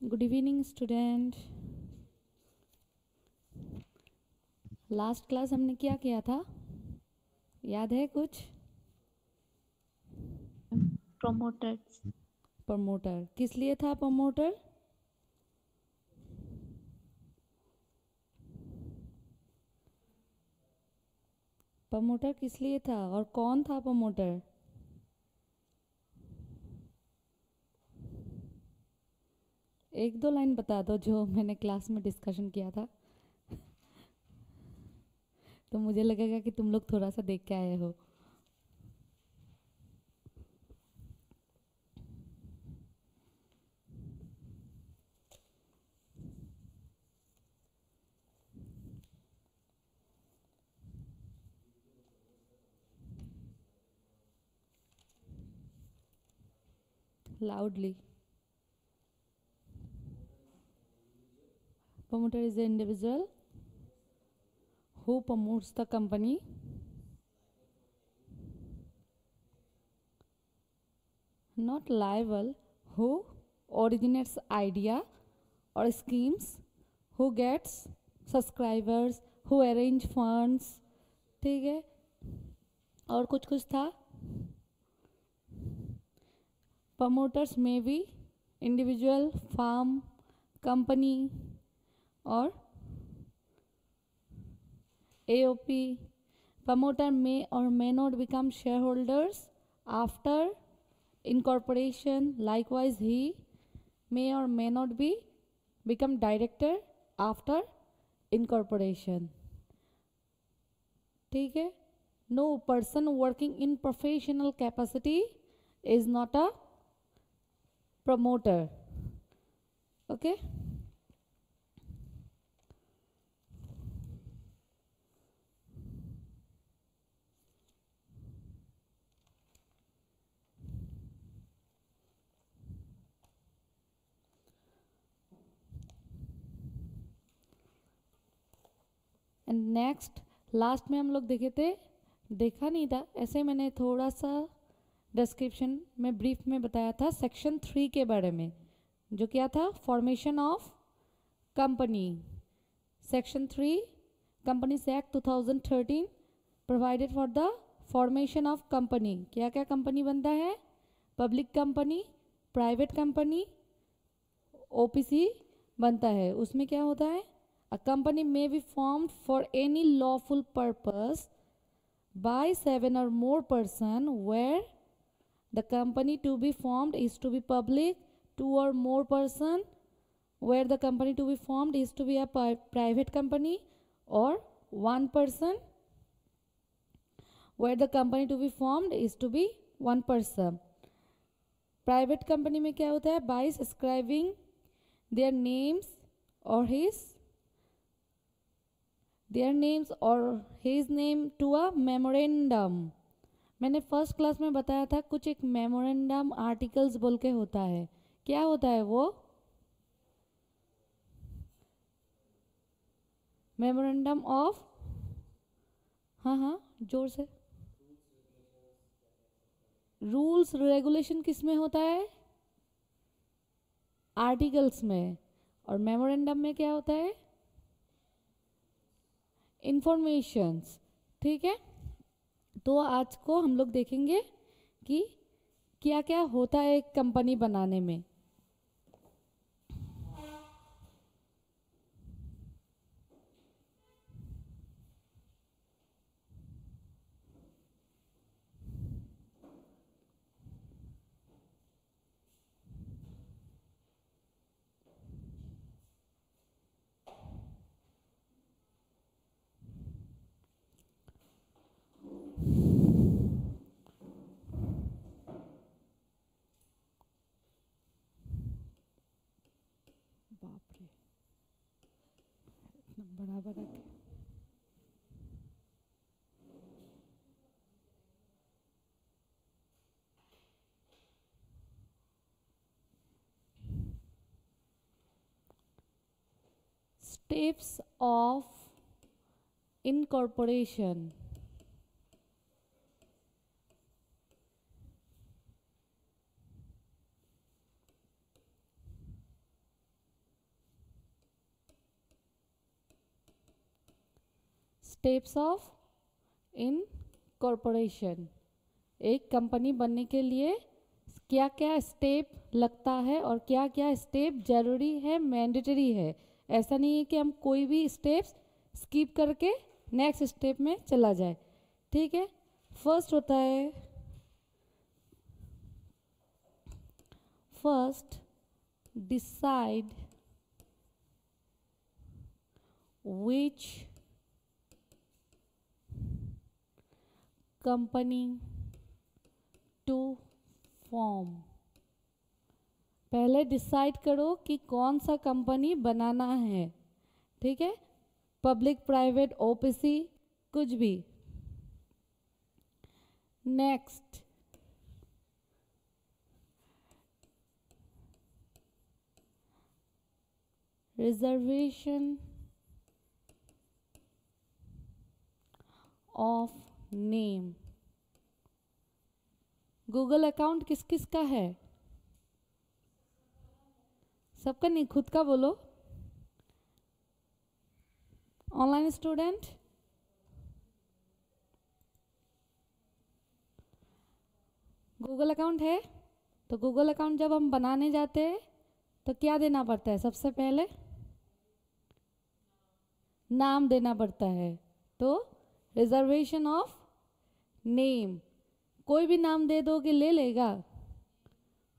Good evening student. Last class हमने क्या किया था, याद है कुछ? Promoters. प्रमोटर किस लिए था? प्रमोटर प्रमोटर किस लिए था और कौन था प्रमोटर? एक दो लाइन बता दो जो मैंने क्लास में डिस्कशन किया था, तो मुझे लगेगा कि तुम लोग थोड़ा सा देख के आए हो। Loudly. Promoter is the individual who promotes the company, not liable, who originates idea or schemes, who gets subscribers, who arrange funds। ठीक है, और कुछ कुछ था। प्रमोटर्स में भी इंडिविजुअल, फार्म, कंपनी और AOP। Promoter may or may not become shareholders after incorporation. Likewise, he may or may not be become director after incorporation। ठीक है। No person working in professional capacity is not a promoter। Okay। And next, last में हम लोग देखे थे, देखा नहीं था ऐसे, मैंने थोड़ा सा डिस्क्रिप्शन में ब्रीफ में बताया था सेक्शन 3 के बारे में, जो क्या था, formation of company. Section 3 companies act 2013 provided for the formation of company. क्या क्या कंपनी बनता है? Public company, private company, OPC बनता है। उसमें क्या होता है, a company may be formed for any lawful purpose by 7 or more person where the company to be formed is to be public, 2 or more person where the company to be formed is to be a private company, or 1 person where the company to be formed is to be 1 person। Private company में क्या होता है, bye subscribing their names or his name to a memorandum। मैंने first class में बताया था कुछ एक मेमोरेंडम आर्टिकल्स बोल के होता है। क्या होता है वो? मेमोरेंडम ऑफ, हाँ हाँ जोर से। रूल्स रेगुलेशन किस में होता है? आर्टिकल्स में। और मेमोरेंडम में क्या होता है? इंफॉर्मेशंस। ठीक है, तो आज को हम लोग देखेंगे कि क्या क्या होता है एक कंपनी बनाने में। बाप रे, इतना बड़ा बड़ा क्या? Steps of incorporation. Steps of incorporation, एक कंपनी बनने के लिए क्या क्या स्टेप लगता है और क्या क्या स्टेप जरूरी है, मैंडेटरी है। ऐसा नहीं है कि हम कोई भी स्टेप्स स्किप करके नेक्स्ट स्टेप में चला जाए। ठीक है, फर्स्ट होता है, first decide which company to form। पहले डिसाइड करो कि कौन सा कंपनी बनाना है। ठीक है, पब्लिक, प्राइवेट, ओपीसी, कुछ भी। Next, reservation of name. Google account किस किस का है? सबका नहीं, खुद का बोलो। ऑनलाइन स्टूडेंट, गूगल अकाउंट है? तो गूगल अकाउंट जब हम बनाने जाते हैं तो क्या देना पड़ता है? सबसे पहले नाम देना पड़ता है। तो रिजर्वेशन ऑफ नेम, कोई भी नाम दे दोगे ले लेगा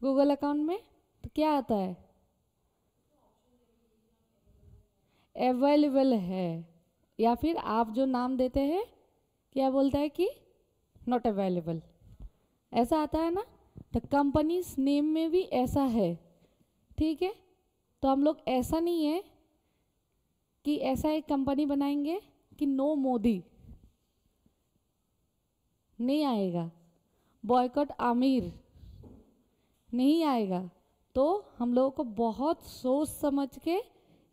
गूगल अकाउंट में? तो क्या आता है? अवेलेबल है, या फिर आप जो नाम देते हैं क्या बोलता है कि नॉट अवेलेबल, ऐसा आता है ना। तो कंपनीज नेम में भी ऐसा है। ठीक है, तो हम लोग ऐसा नहीं है कि ऐसा एक कंपनी बनाएंगे कि नो मोदी, नहीं आएगा। बॉयकॉट आमिर, नहीं आएगा। तो हम लोगों को बहुत सोच समझ के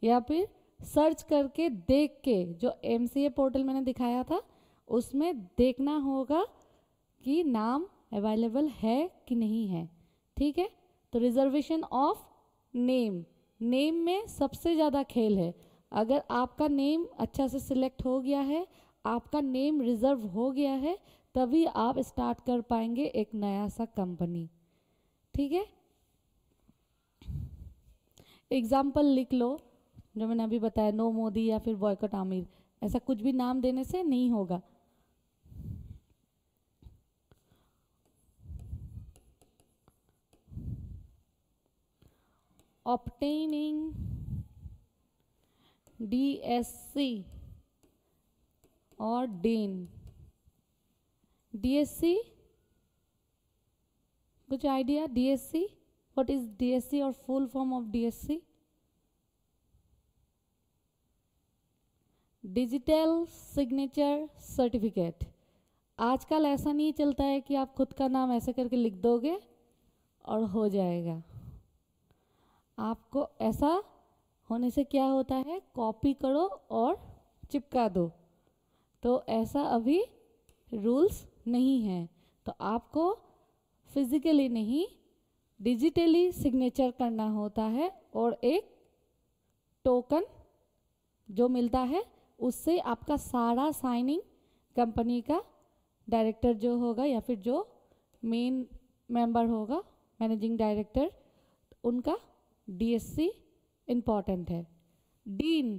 या फिर सर्च करके देख के, जो MCA पोर्टल मैंने दिखाया था उसमें देखना होगा कि नाम अवेलेबल है कि नहीं है। ठीक है, तो रिजर्वेशन ऑफ नेम, नेम में सबसे ज़्यादा खेल है। अगर आपका नेम अच्छा से सिलेक्ट हो गया है, आपका नेम रिजर्व हो गया है, तभी आप स्टार्ट कर पाएंगे एक नया सा कंपनी। ठीक है, एग्जाम्पल लिख लो जो मैंने अभी बताया, नो मोदी या फिर बॉयकॉट आमिर, ऐसा कुछ भी नाम देने से नहीं होगा। ऑब्टेनिंग DSC और DIN। DSC, कुछ idea? DSC, what is DSC और full form of DSC? Digital signature certificate. आजकल ऐसा नहीं चलता है कि आप खुद का नाम ऐसे करके लिख दोगे और हो जाएगा। आपको ऐसा होने से क्या होता है, कॉपी करो और चिपका दो। तो ऐसा अभी रूल्स नहीं है। तो आपको फिजिकली नहीं, डिजिटली सिग्नेचर करना होता है, और एक टोकन जो मिलता है उससे आपका सारा साइनिंग कंपनी का डायरेक्टर जो होगा या फिर जो मेन मेंबर होगा, मैनेजिंग डायरेक्टर, उनका DSC इम्पॉर्टेंट है। डीन,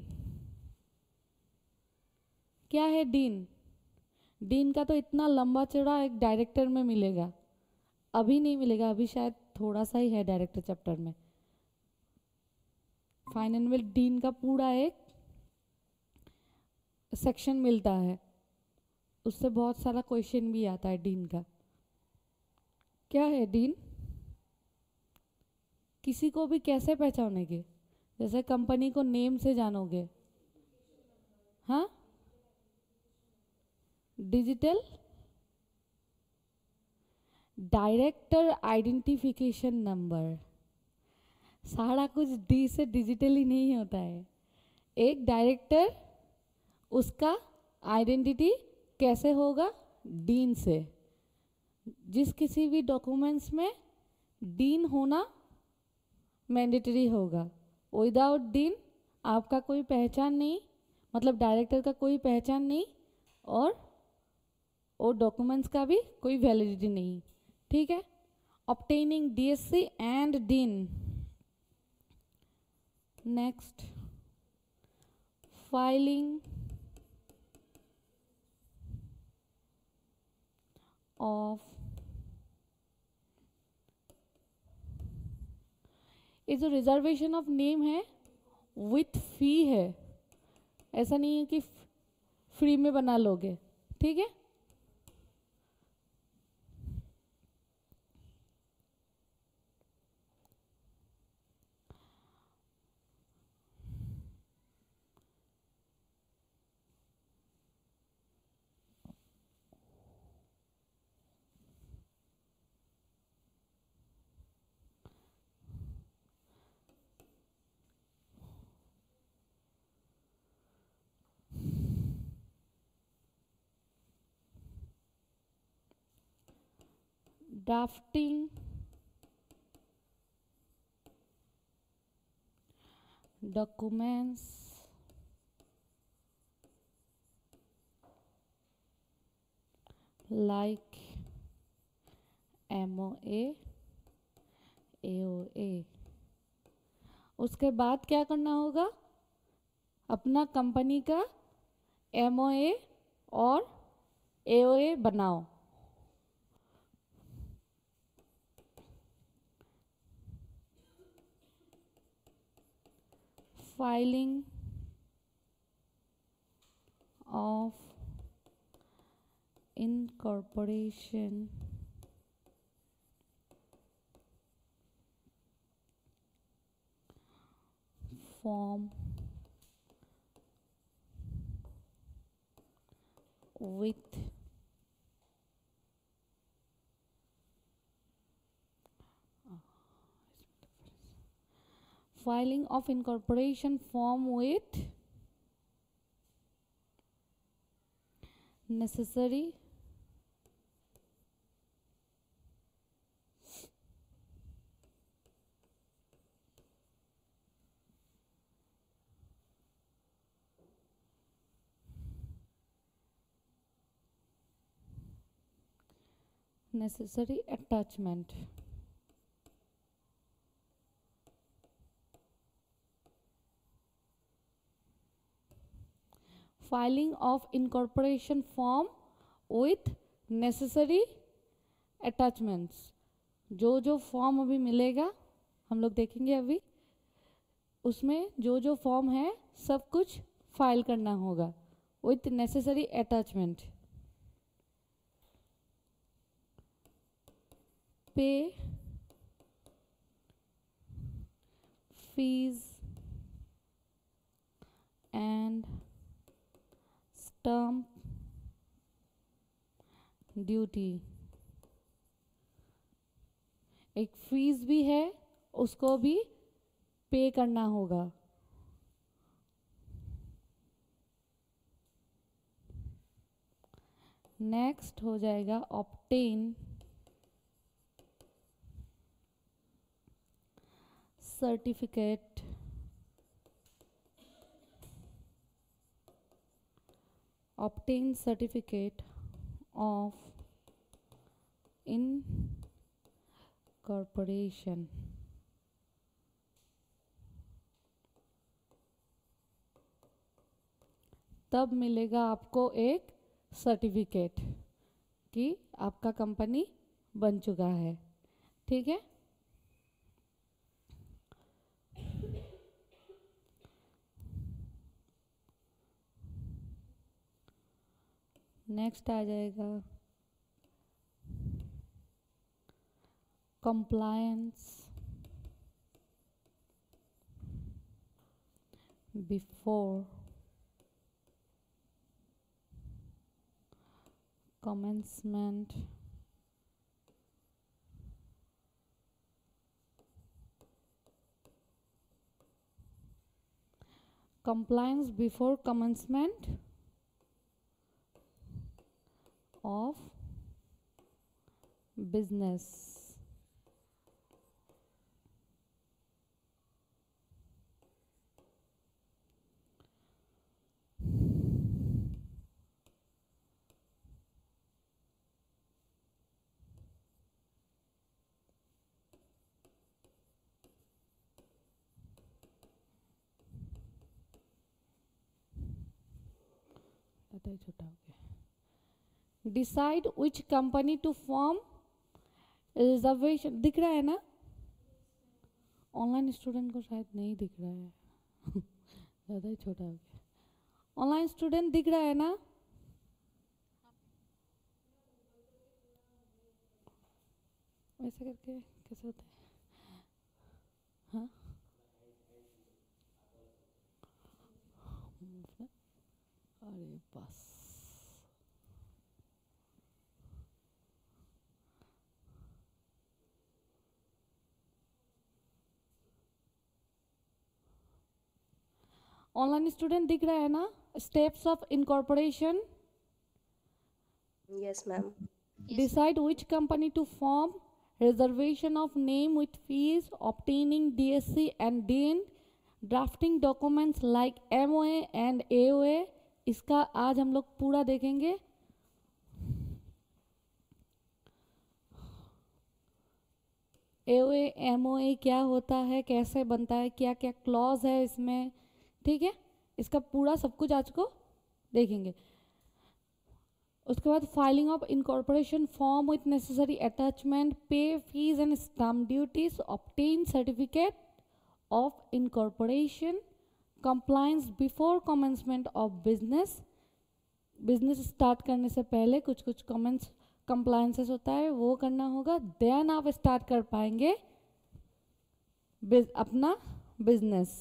क्या है डीन? डीन का तो इतना लंबा चौड़ा एक डायरेक्टर में मिलेगा, अभी नहीं मिलेगा, अभी शायद थोड़ा सा ही है डायरेक्टर चैप्टर में। फाइनल में डीन का पूरा एक सेक्शन मिलता है, उससे बहुत सारा क्वेश्चन भी आता है डीन का। क्या है डीन? किसी को भी कैसे पहचानोगे? जैसे कंपनी को नेम से जानोगे, हाँ, डिजिटल डायरेक्टर आइडेंटिफिकेशन नंबर। सारा कुछ डी से डिजिटली नहीं होता है। एक डायरेक्टर, उसका आइडेंटिटी कैसे होगा? डीन से। जिस किसी भी डॉक्यूमेंट्स में डीन होना मैंडेटरी होगा। विदाउट डीन आपका कोई पहचान नहीं, मतलब डायरेक्टर का कोई पहचान नहीं, और वो डॉक्यूमेंट्स का भी कोई वैलिडिटी नहीं, ठीक है। Obtaining DSC and dean. Next, filing of, ये जो रिजर्वेशन ऑफ नेम है विथ फी है, ऐसा नहीं है कि फ्री में बना लोगे, ठीक है। Drafting documents like MOA, AOA। उसके बाद क्या करना होगा, अपना कंपनी का MOA और AOA बनाओ। Filing of incorporation form with filing of incorporation form with necessary attachment। Filing of incorporation form with necessary attachments. जो जो फॉर्म अभी मिलेगा हम लोग देखेंगे अभी, उसमें जो जो फॉर्म है सब कुछ फाइल करना होगा with necessary attachment. Pay fees and stamp duty. एक फीस भी है, उसको भी पे करना होगा। नेक्स्ट हो जाएगा ऑब्टेन सर्टिफिकेट ऑफ इनकॉर्पोरेशन। तब मिलेगा आपको एक सर्टिफिकेट कि आपका कंपनी बन चुका है, ठीक है। नेक्स्ट आ जाएगा compliance before commencement of business। ज़्यादा ही छोटा हो गया। Decide which company to form reservation, दिख रहा है ना? ऑनलाइन स्टूडेंट को शायद नहीं दिख रहा है ज़्यादा ही छोटा हो गया। ऑनलाइन स्टूडेंट दिख रहा है ना? वैसे करके कैसे होता है? हाँ, अरे बस ऑनलाइन स्टूडेंट दिख रहा है ना? Steps of incorporation, Yes, ma'am. decide which company to form, reservation of name with fees, obtaining DSC and DIN, drafting documents like MOA and AOA। इसका आज हम लोग पूरा देखेंगे। AOA MOA क्या होता है, कैसे बनता है, क्या क्या क्लॉज है इसमें, ठीक है? इसका पूरा सब कुछ आज को देखेंगे। उसके बाद filing of incorporation form with necessary attachment, pay fees and stamp duties, obtain certificate of incorporation, compliance before commencement of business. Business start करने से पहले कुछ कुछ कंप्लायंसेस होता है, वो करना होगा, देन आप स्टार्ट कर पाएंगे अपना बिजनेस,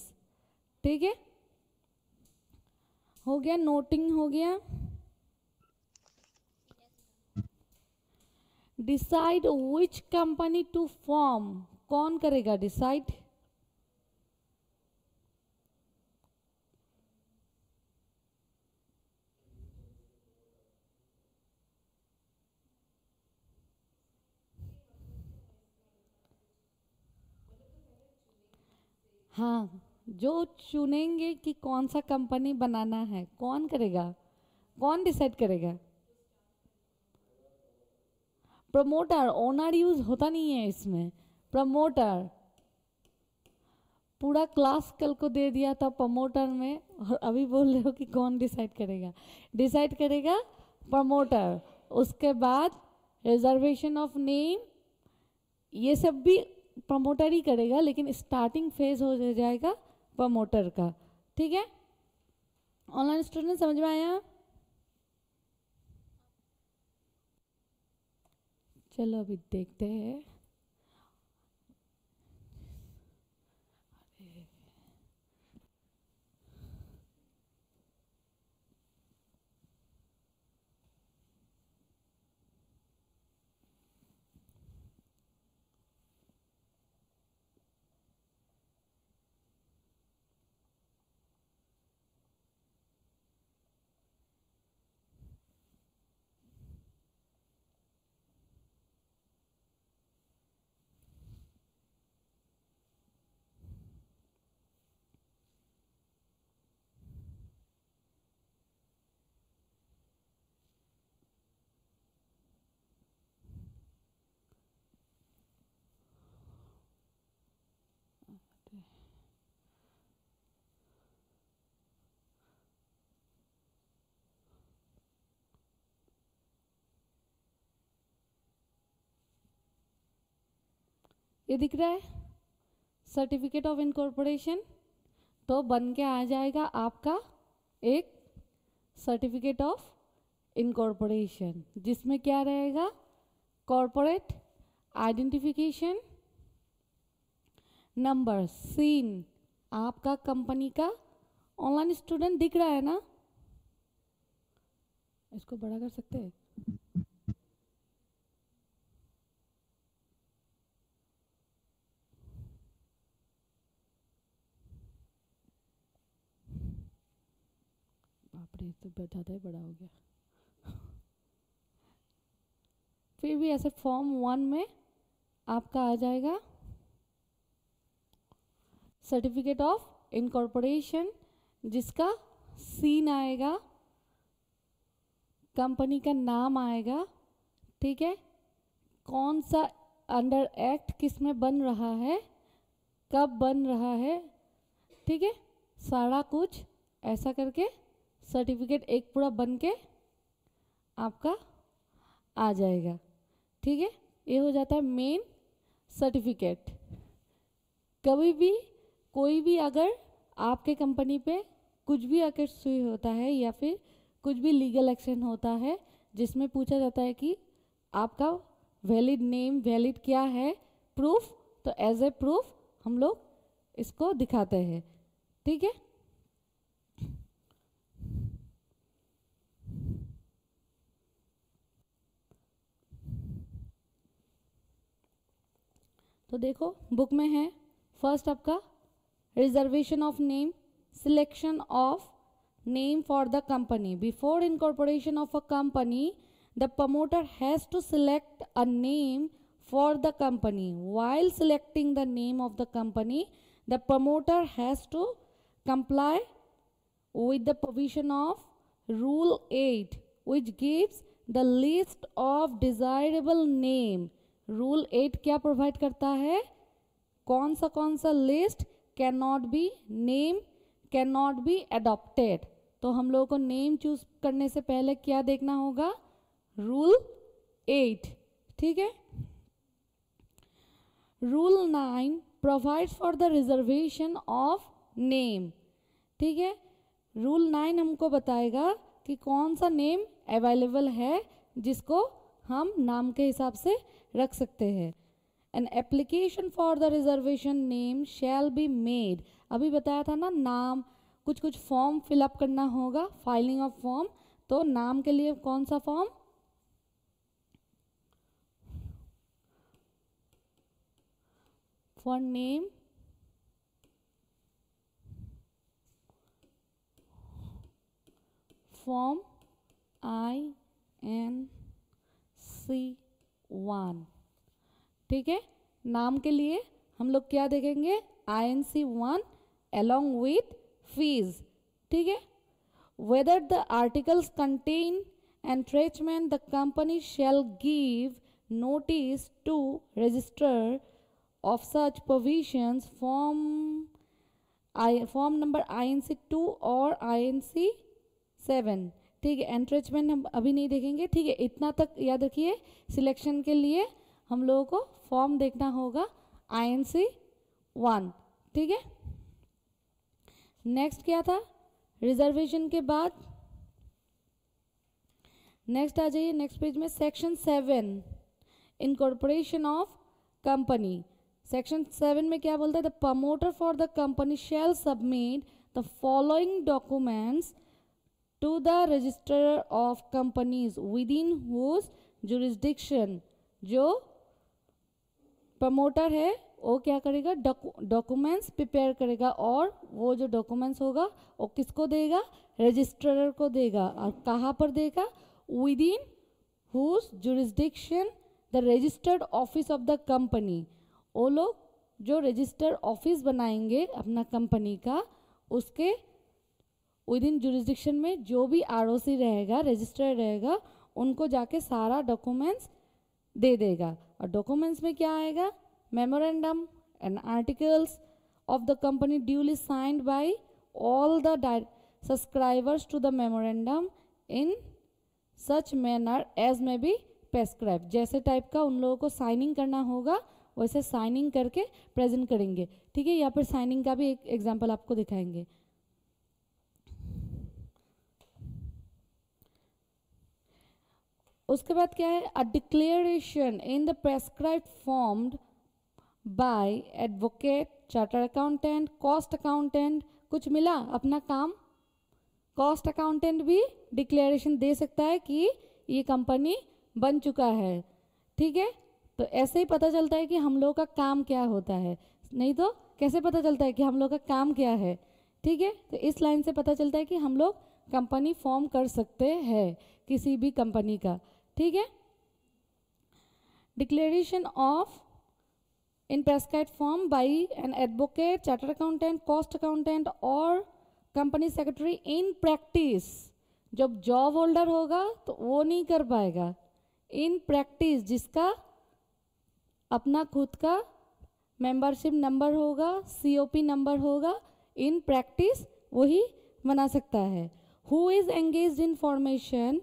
ठीक है? हो गया, नोटिंग हो गया। Decide which company to form, कौन करेगा डिसाइड? हाँ, जो चुनेंगे कि कौन सा कंपनी बनाना है, कौन करेगा? कौन डिसाइड करेगा? प्रमोटर, ओनर यूज होता नहीं है इसमें। प्रमोटर, पूरा क्लास कल को दे दिया था प्रमोटर में, और अभी बोल रहे हो कि कौन डिसाइड करेगा? डिसाइड करेगा प्रमोटर। उसके बाद रिजर्वेशन ऑफ नेम, ये सब भी प्रमोटर ही करेगा, लेकिन स्टार्टिंग फेज हो जाएगा प्रमोटर का, ठीक है? ऑनलाइन स्टूडेंट समझ में आया? चलो अभी देखते हैं। ये दिख रहा है सर्टिफिकेट ऑफ इनकॉर्पोरेशन, तो बन के आ जाएगा आपका एक सर्टिफिकेट ऑफ इनकॉर्पोरेशन, जिसमें क्या रहेगा? कॉर्पोरेट आइडेंटिफिकेशन नंबर, सीन आपका कंपनी का। ऑनलाइन स्टूडेंट दिख रहा है ना? इसको बड़ा कर सकते हैं? बाप रे, तो ज़्यादा ही बड़ा हो गया। फिर भी ऐसे फॉर्म 1 में आपका आ जाएगा सर्टिफिकेट ऑफ इनकॉर्पोरेशन, जिसका सीन आएगा, कंपनी का नाम आएगा, ठीक है? कौन सा अंडर एक्ट किस में बन रहा है, कब बन रहा है, ठीक है? सारा कुछ ऐसा करके सर्टिफिकेट एक पूरा बन के आपका आ जाएगा। ठीक है, ये हो जाता है मेन सर्टिफिकेट। कभी भी कोई भी अगर आपके कंपनी पे कुछ भी अकेसुई होता है या फिर कुछ भी लीगल एक्शन होता है जिसमें पूछा जाता है कि आपका वैलिड नेम वैलिड क्या है प्रूफ, तो एज ए प्रूफ हम लोग इसको दिखाते हैं। ठीक है, तो देखो बुक में है फर्स्ट आपका reservation of name, selection of name for the company. Before incorporation of a company, the promoter has to select a name for the company. While selecting the name of the company, the promoter has to comply with the provision of Rule 8, which gives the list of desirable name. Rule 8 क्या provide करता है? कौन सा list cannot be name cannot be adopted. तो हम लोगों को name choose करने से पहले क्या देखना होगा? रूल 8। ठीक है, rule 9 provides for the reservation of name. ठीक है, रूल 9 हमको बताएगा कि कौन सा नेम अवेलेबल है जिसको हम नाम के हिसाब से रख सकते हैं। An application for the reservation name shall be made. अभी बताया था ना, नाम कुछ फॉर्म फिलअप करना होगा, फाइलिंग ऑफ फॉर्म। तो नाम के लिए कौन सा form? For name form INC1। ठीक है, नाम के लिए हम लोग क्या देखेंगे? INC1 along with fees। ठीक है, whether the articles contain entrenchment, the company shall give notice to registrar of such provisions form number INC2 और INC7। ठीक है, entrenchment हम अभी नहीं देखेंगे। ठीक है, इतना तक याद रखिए। सिलेक्शन के लिए हम लोगों को फॉर्म देखना होगा INC1। ठीक है, नेक्स्ट क्या था? रिजर्वेशन के बाद नेक्स्ट आ जाइए, नेक्स्ट पेज में section 7 incorporation of company. Section 7 में क्या बोलता है? The promoter for the company shall submit the following documents to the registrar of companies within whose jurisdiction. जो प्रमोटर है वो क्या करेगा? डॉक्यूमेंट्स प्रिपेयर करेगा, और वो जो डॉक्यूमेंट्स होगा वो किसको देगा? रजिस्ट्रार को देगा। और कहाँ पर देगा? Within whose jurisdiction the registered office of the company. वो लोग जो रजिस्टर्ड ऑफिस बनाएंगे अपना कंपनी का, उसके विद इन जुरिस्डिक्शन में जो भी ROC रहेगा, रजिस्टर्ड रहेगा, उनको जाके सारा डॉक्यूमेंट्स दे देगा। और डॉक्यूमेंट्स में क्या आएगा? Memorandum and articles of the company duly signed by all the subscribers to the memorandum in such manner as may be prescribed। जैसे टाइप का उन लोगों को साइनिंग करना होगा वैसे साइनिंग करके प्रेजेंट करेंगे। ठीक है, यहाँ पर साइनिंग का भी एक एग्जांपल आपको दिखाएंगे। उसके बाद क्या है? A declaration in the prescribed form by advocate, chartered accountant, cost accountant. कुछ मिला अपना काम? कॉस्ट अकाउंटेंट भी डिक्लेरेशन दे सकता है कि ये कंपनी बन चुका है। ठीक है, तो ऐसे ही पता चलता है कि हम लोग का काम क्या होता है। नहीं तो कैसे पता चलता है कि हम लोग का काम क्या है? ठीक है, तो इस लाइन से पता चलता है कि हम लोग कंपनी फॉर्म कर सकते हैं किसी भी कंपनी का। ठीक है, declaration of in prescribed form by an advocate, chartered accountant, cost accountant और company secretary in practice। जब जॉब होल्डर होगा तो वो नहीं कर पाएगा। इन प्रैक्टिस जिसका अपना खुद का मेंबरशिप नंबर होगा, COP नंबर होगा, इन प्रैक्टिस वही बना सकता है। Who is engaged in formation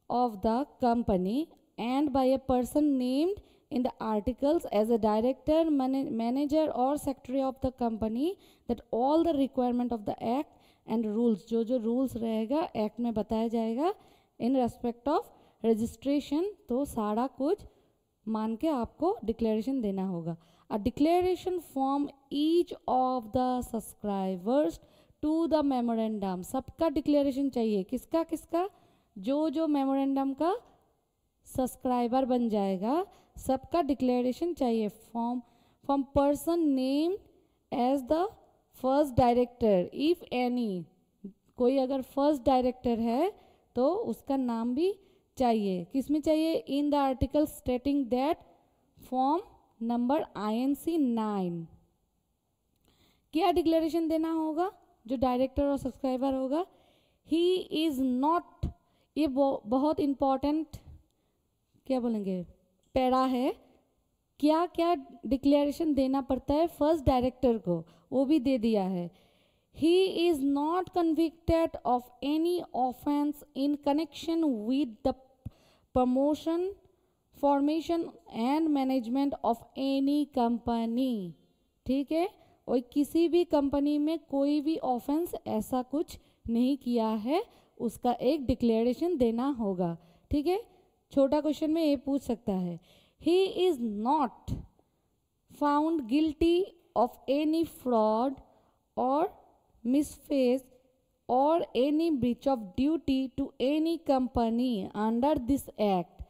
of the company and by a person named in the articles as a director, manager or secretary of the company, that all the requirement of the act and rules, जो जो rules रहेगा act में बताया जाएगा in respect of registration, तो सारा कुछ मान के आपको declaration देना होगा. A declaration from each of the subscribers to the memorandum, सबका declaration चाहिए. किसका किसका? जो जो मेमोरेंडम का सब्सक्राइबर बन जाएगा सबका डिक्लेरेशन चाहिए. From person name as the first director if any, कोई अगर फर्स्ट डायरेक्टर है तो उसका नाम भी चाहिए. किसमें चाहिए? In the article stating that form number INC 9. क्या डिक्लेरेशन देना होगा जो डायरेक्टर और सब्सक्राइबर होगा? ही इज नॉट, ये बहुत इंपॉर्टेंट क्या बोलेंगे पैरा है. क्या क्या डिक्लेरेशन देना पड़ता है फर्स्ट डायरेक्टर को, वो भी दे दिया है. He is not convicted of any offence in connection with the promotion, formation and management of any company. ठीक है, और किसी भी कंपनी में कोई भी ऑफेंस ऐसा कुछ नहीं किया है, उसका एक डिक्लेरेशन देना होगा. ठीक है, छोटा क्वेश्चन में ये पूछ सकता है. He is not found guilty of any fraud और मिसफेस और any breach of duty to any company under this act.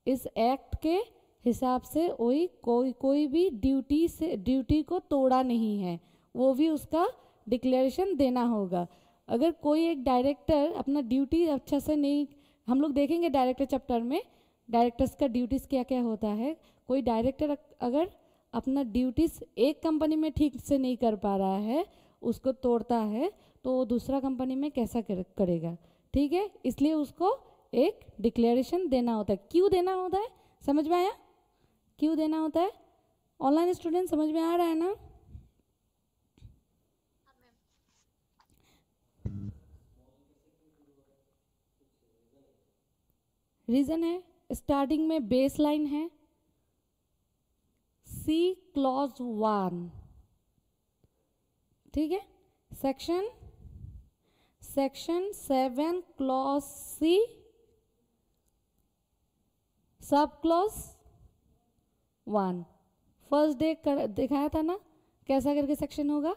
इस एक्ट के हिसाब से कोई भी ड्यूटी को तोड़ा नहीं है, वो भी उसका डिक्लेरेशन देना होगा. अगर कोई एक डायरेक्टर अपना ड्यूटी अच्छा से नहीं, हम लोग देखेंगे डायरेक्टर चैप्टर में डायरेक्टर्स का ड्यूटीज़ क्या क्या होता है. कोई डायरेक्टर अगर अपना ड्यूटीज़ एक कंपनी में ठीक से नहीं कर पा रहा है, उसको तोड़ता है, तो वो दूसरा कंपनी में कैसा करेगा. ठीक है, इसलिए उसको एक डिक्लेरेशन देना होता है. क्यों देना होता है समझ में आया? क्यों देना होता है? ऑनलाइन स्टूडेंट समझ में आ रहा है ना? रीजन है, स्टार्टिंग में बेस लाइन है. C clause 1. ठीक है, section 7 clause C sub clause 1. First day दिखाया था ना कैसा करके सेक्शन होगा.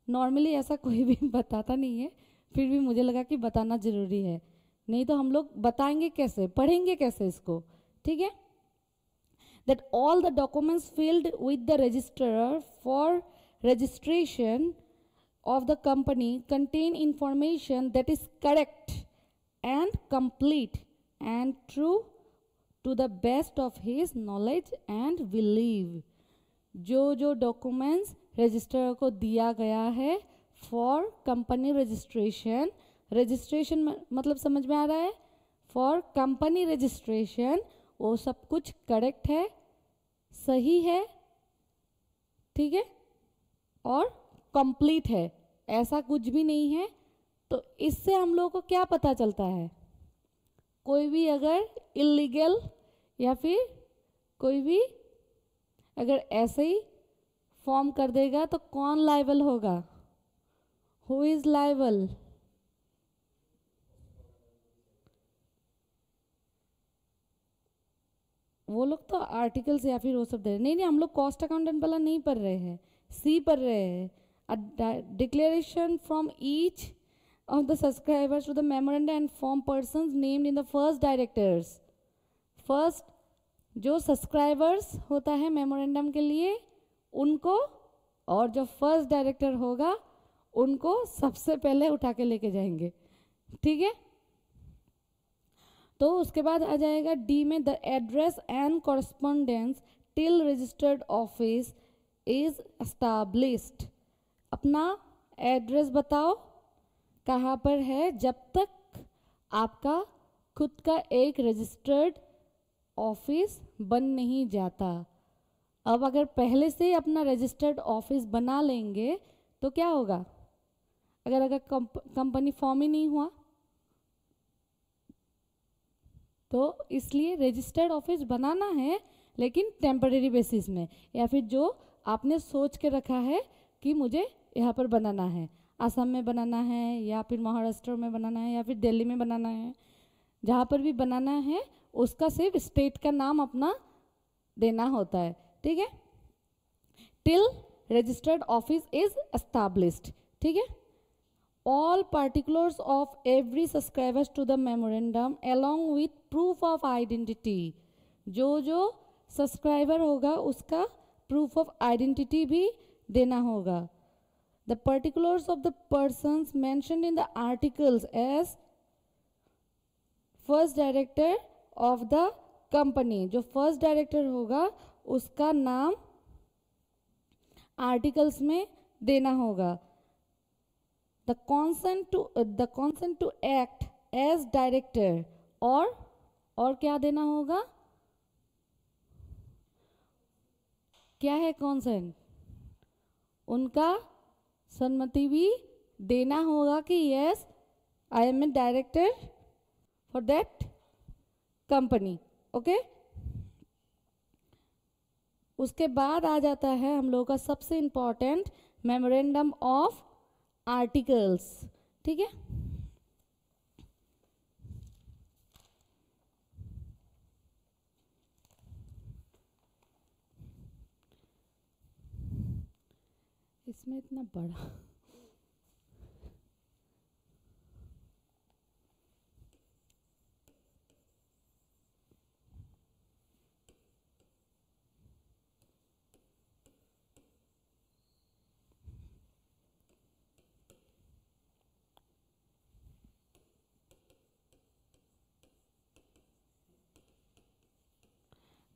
नॉर्मली ऐसा कोई भी बताता नहीं है, फिर भी मुझे लगा कि बताना जरूरी है, नहीं तो हम लोग बताएंगे कैसे, पढ़ेंगे कैसे इसको. ठीक है, that all the documents filled with the registrar for registration of the company contain information that is correct and complete and true to the best of his knowledge and belief. जो डॉक्यूमेंट्स रजिस्ट्रार को दिया गया है for company registration, registration मतलब समझ में आ रहा है, फॉर कंपनी रजिस्ट्रेशन, वो सब कुछ करेक्ट है, सही है. ठीक है, और कंप्लीट है, ऐसा कुछ भी नहीं है. तो इससे हम लोगों को क्या पता चलता है? कोई भी अगर इलीगल या फिर कोई भी अगर ऐसे ही फॉर्म कर देगा तो कौन लायबल होगा? Who is liable? वो लोग तो आर्टिकल्स या फिर वो सब दे रहे. नहीं, हम लोग कॉस्ट अकाउंटेंट वाला नहीं पढ़ रहे हैं, सी पढ़ रहे हैं. A declaration from each of the subscribers to the memorandum and form persons named in the first directors. First जो सब्सक्राइबर्स होता है मेमोरेंडम के लिए उनको, और जो फर्स्ट डायरेक्टर होगा उनको सबसे पहले उठा के लेके जाएंगे. ठीक है, तो उसके बाद आ जाएगा डी में the address and correspondence till registered office is established. अपना एड्रेस बताओ कहाँ पर है जब तक आपका खुद का एक रजिस्टर्ड ऑफिस बन नहीं जाता. अब अगर पहले से ही अपना रजिस्टर्ड ऑफिस बना लेंगे तो क्या होगा? अगर कंपनी फॉर्म ही नहीं हुआ तो इसलिए रजिस्टर्ड ऑफिस बनाना है, लेकिन टेम्परेरी बेसिस में, या फिर जो आपने सोच के रखा है कि मुझे यहाँ पर बनाना है, असम में बनाना है या फिर महाराष्ट्र में बनाना है या फिर दिल्ली में बनाना है, जहाँ पर भी बनाना है उसका सिर्फ स्टेट का नाम अपना देना होता है, ठीक है। Till registered office is established, ठीक है। All particulars of every subscribers to the memorandum along with proof of identity, जो जो सब्सक्राइबर होगा उसका प्रूफ ऑफ आइडेंटिटी भी देना होगा। The particulars of the persons mentioned in the articles as first director of the company, जो first director होगा उसका नाम आर्टिकल्स में देना होगा। The consent to act as director, और क्या देना होगा, क्या है consent, उनका सम्मति भी देना होगा कि yes I am a director for that company, okay। उसके बाद आ जाता है हम लोगों का सबसे इंपॉर्टेंट मेमोरेंडम ऑफ आर्टिकल्स, ठीक है। इसमें इतना बड़ा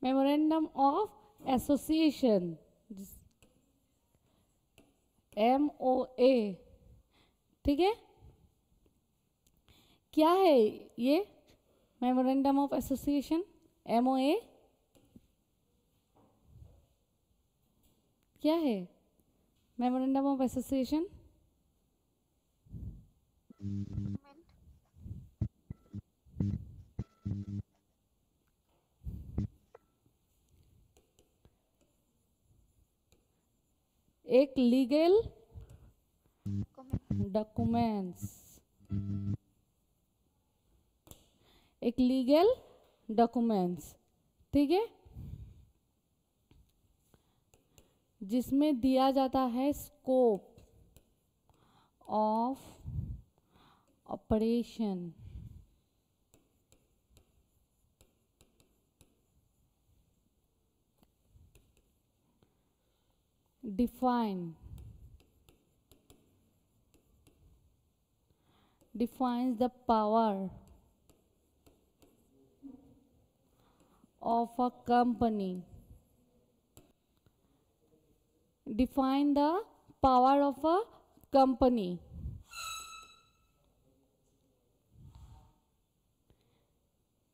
मेमोरेंडम ऑफ एसोसिएशन, MOA, ठीक है। क्या है ये मेमोरेंडम ऑफ एसोसिएशन MOA, क्या है मेमोरेंडम ऑफ एसोसिएशन? एक लीगल डॉक्यूमेंट्स, एक लीगल डॉक्यूमेंट्स, ठीक है, जिसमें दिया जाता है scope of operation, defines the power of a company, define the power of a company,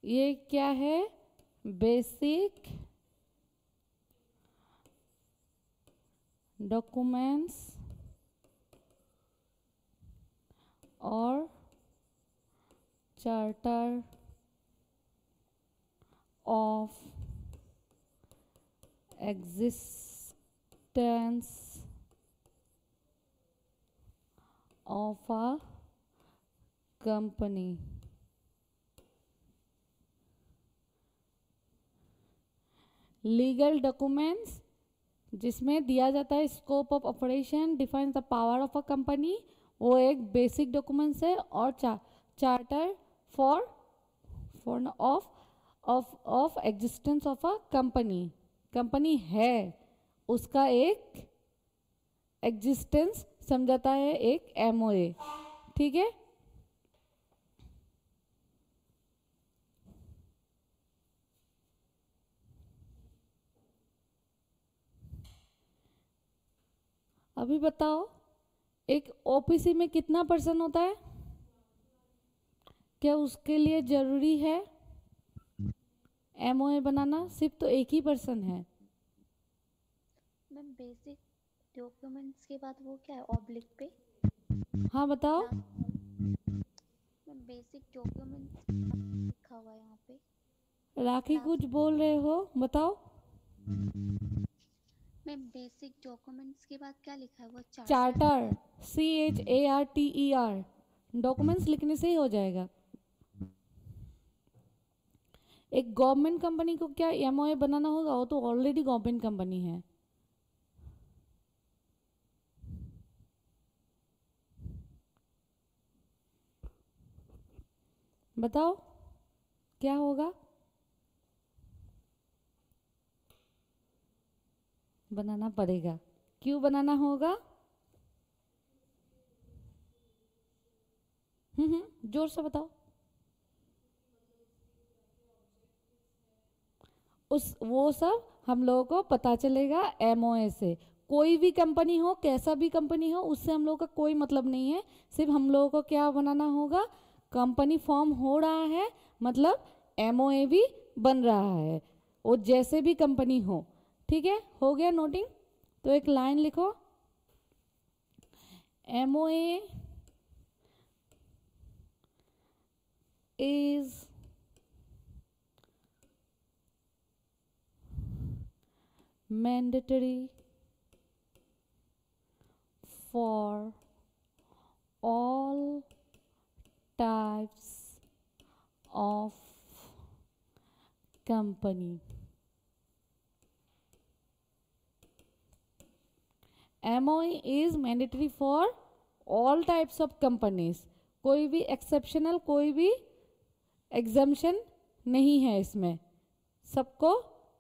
ये क्या है, बेसिक डॉक्यूमेंट्स और charter of existence of a company. Legal documents जिसमें दिया जाता है scope of operation, define the power of a company, वो एक बेसिक डॉक्यूमेंट्स है, और charter for of existence of a company, company है उसका एक एग्जिस्टेंस समझाता है एक MOA, ठीक है। अभी बताओ एक OPC में कितना पर्सन होता है, क्या उसके लिए जरूरी है MOA बनाना? सिर्फ तो एक ही पर्सन है। मैम बेसिक डॉक्यूमेंट्स के बाद वो क्या है ऑब्लिक पे? हाँ बताओ। मैं बेसिक डॉक्यूमेंट्स लिखा हुआ है यहाँ पे। राखी लास्ट कुछ बोल रहे हो, बताओ। मैं बेसिक डॉक्यूमेंट्स के बाद क्या लिखा है वो चार्टर, CHARTER, डॉक्यूमेंट्स लिखने से ही हो जाएगा। एक गवर्नमेंट कंपनी को क्या MOA बनाना होगा, वो तो ऑलरेडी गवर्नमेंट कंपनी है। बताओ क्या होगा। बनाना पड़ेगा। क्यों बनाना होगा? जोर से बताओ। वो सब हम लोगों को पता चलेगा MOA से। कोई भी कंपनी हो, कैसा भी कंपनी हो, उससे हम लोगों का कोई मतलब नहीं है। सिर्फ हम लोगों को क्या बनाना होगा, कंपनी फॉर्म हो रहा है मतलब MOA भी बन रहा है, वो जैसे भी कंपनी हो। ठीक है, हो गया नोटिंग? तो एक लाइन लिखो, MOA is mandatory for all types of company. MOA is mandatory for all types of companies. कोई भी एक्सेप्शनल, कोई भी एग्जम्पशन नहीं है इसमें, सबको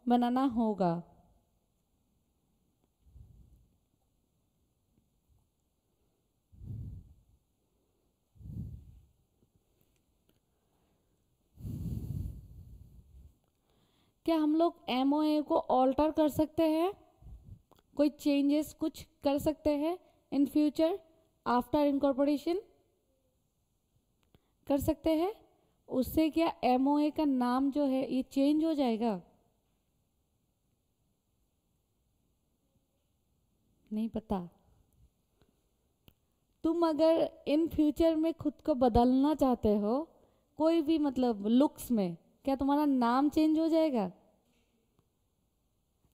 बनाना होगा। क्या हम लोग MOA को ऑल्टर कर सकते हैं? कोई चेंजेस कुछ कर सकते हैं इन फ्यूचर आफ्टर इनकॉर्पोरेशन? कर सकते हैं। उससे क्या MOA का नाम जो है ये चेंज हो जाएगा? नहीं पता। तुम अगर इन फ्यूचर में खुद को बदलना चाहते हो, कोई भी मतलब लुक्स में, क्या तुम्हारा नाम चेंज हो जाएगा?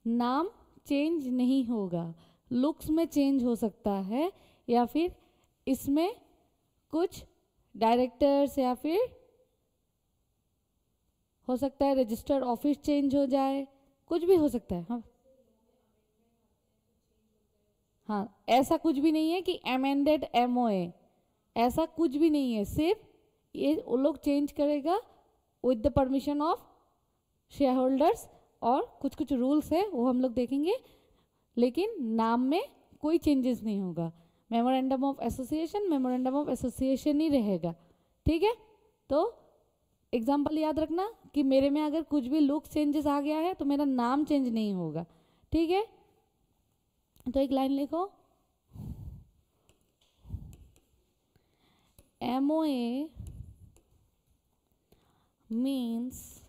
नाम चेंज नहीं होगा, लुक्स में चेंज हो सकता है, या फिर इसमें कुछ डायरेक्टर्स, या फिर हो सकता है रजिस्टर्ड ऑफिस चेंज हो जाए, कुछ भी हो सकता है। हाँ हाँ, ऐसा कुछ भी नहीं है कि अमेंडेड MOA, ऐसा कुछ भी नहीं है। सिर्फ ये वो लोग चेंज करेगा with the permission of share holders, और कुछ कुछ रूल्स है वो हम लोग देखेंगे, लेकिन नाम में कोई चेंजेस नहीं होगा। मेमोरेंडम ऑफ एसोसिएशन ही रहेगा। ठीक है, तो एग्जाम्पल याद रखना कि मेरे में अगर कुछ भी लुक चेंजेस आ गया है तो मेरा नाम चेंज नहीं होगा। ठीक है, तो एक लाइन लिखो, MOA means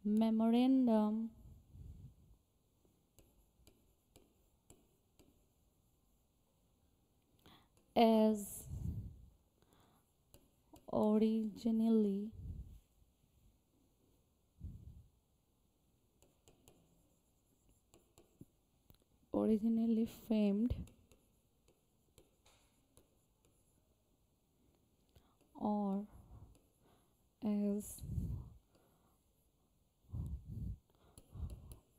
memorandum as originally framed or as